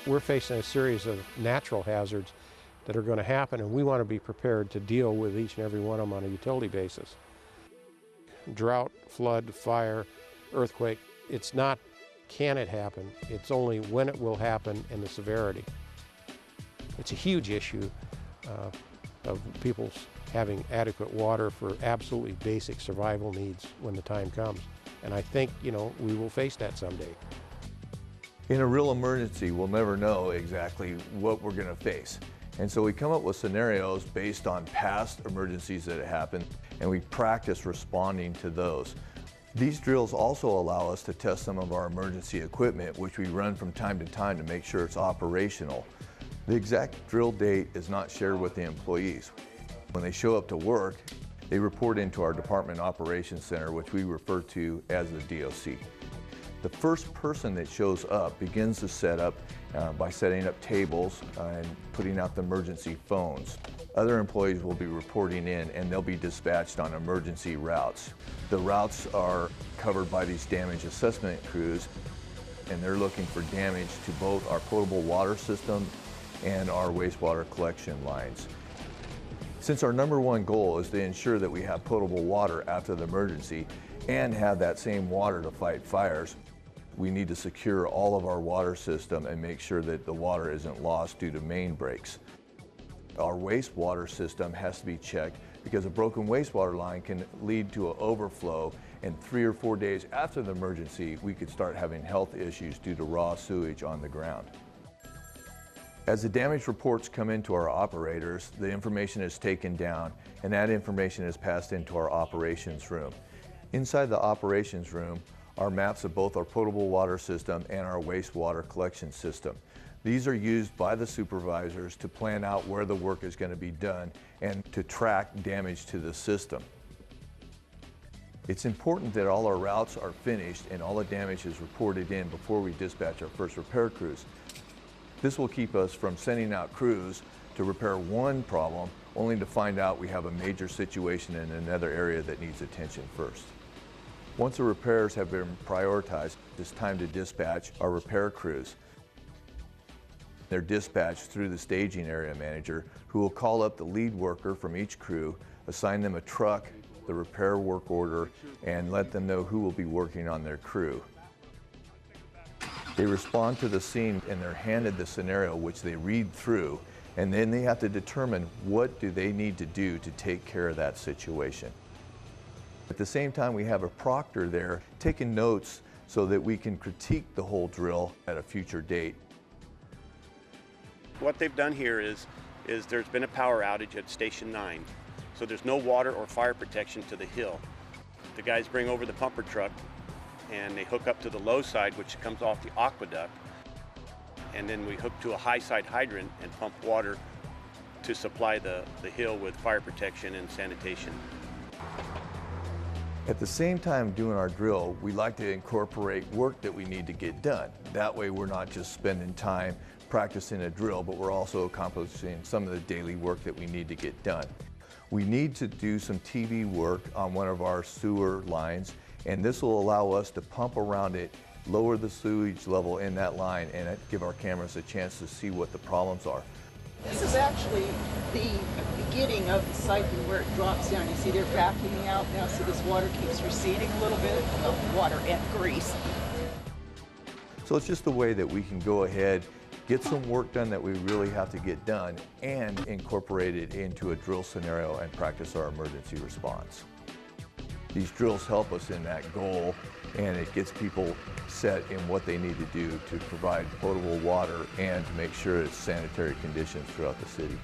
We're facing a series of natural hazards that are going to happen, and we want to be prepared to deal with each and every one of them on a utility basis. Drought, flood, fire, earthquake, it's not can it happen, it's only when it will happen and the severity. It's a huge issue of people's having adequate water for absolutely basic survival needs when the time comes. And I think, we will face that someday. In a real emergency, we'll never know exactly what we're going to face. And so we come up with scenarios based on past emergencies that have happened, and we practice responding to those. These drills also allow us to test some of our emergency equipment, which we run from time to time to make sure it's operational. The exact drill date is not shared with the employees. When they show up to work, they report into our Department Operations Center, which we refer to as the DOC. The first person that shows up begins the setup by setting up tables and putting out the emergency phones. Other employees will be reporting in, and they'll be dispatched on emergency routes. The routes are covered by these damage assessment crews, and they're looking for damage to both our potable water system and our wastewater collection lines. Since our number one goal is to ensure that we have potable water after the emergency and have that same water to fight fires, we need to secure all of our water system and make sure that the water isn't lost due to main breaks. Our wastewater system has to be checked because a broken wastewater line can lead to an overflow, and 3 or 4 days after the emergency, we could start having health issues due to raw sewage on the ground. As the damage reports come into our operators, the information is taken down, and that information is passed into our operations room. Inside the operations room are maps of both our potable water system and our wastewater collection system. These are used by the supervisors to plan out where the work is going to be done and to track damage to the system. It's important that all our routes are finished and all the damage is reported in before we dispatch our first repair crews. This will keep us from sending out crews to repair one problem only to find out we have a major situation in another area that needs attention first. Once the repairs have been prioritized, it's time to dispatch our repair crews. They're dispatched through the staging area manager, who will call up the lead worker from each crew, assign them a truck, the repair work order, and let them know who will be working on their crew. They respond to the scene and they're handed the scenario, which they read through, and then they have to determine what do they need to do to take care of that situation. At the same time, we have a proctor there taking notes so that we can critique the whole drill at a future date. What they've done here is there's been a power outage at Station 9, so there's no water or fire protection to the hill. The guys bring over the pumper truck and they hook up to the low side, which comes off the aqueduct, and then we hook to a high side hydrant and pump water to supply the hill with fire protection and sanitation. At the same time doing our drill, we like to incorporate work that we need to get done. That way we're not just spending time practicing a drill, but we're also accomplishing some of the daily work that we need to get done. We need to do some TV work on one of our sewer lines, and this will allow us to pump around it, lower the sewage level in that line, and give our cameras a chance to see what the problems are. This is actually the beginning of the cycle where it drops down. You see they're vacuuming out now, so this water keeps receding a little bit, water and grease. So it's just a way that we can go ahead, get some work done that we really have to get done, and incorporate it into a drill scenario and practice our emergency response. These drills help us in that goal, and it gets people set in what they need to do to provide potable water and to make sure it's sanitary conditions throughout the city.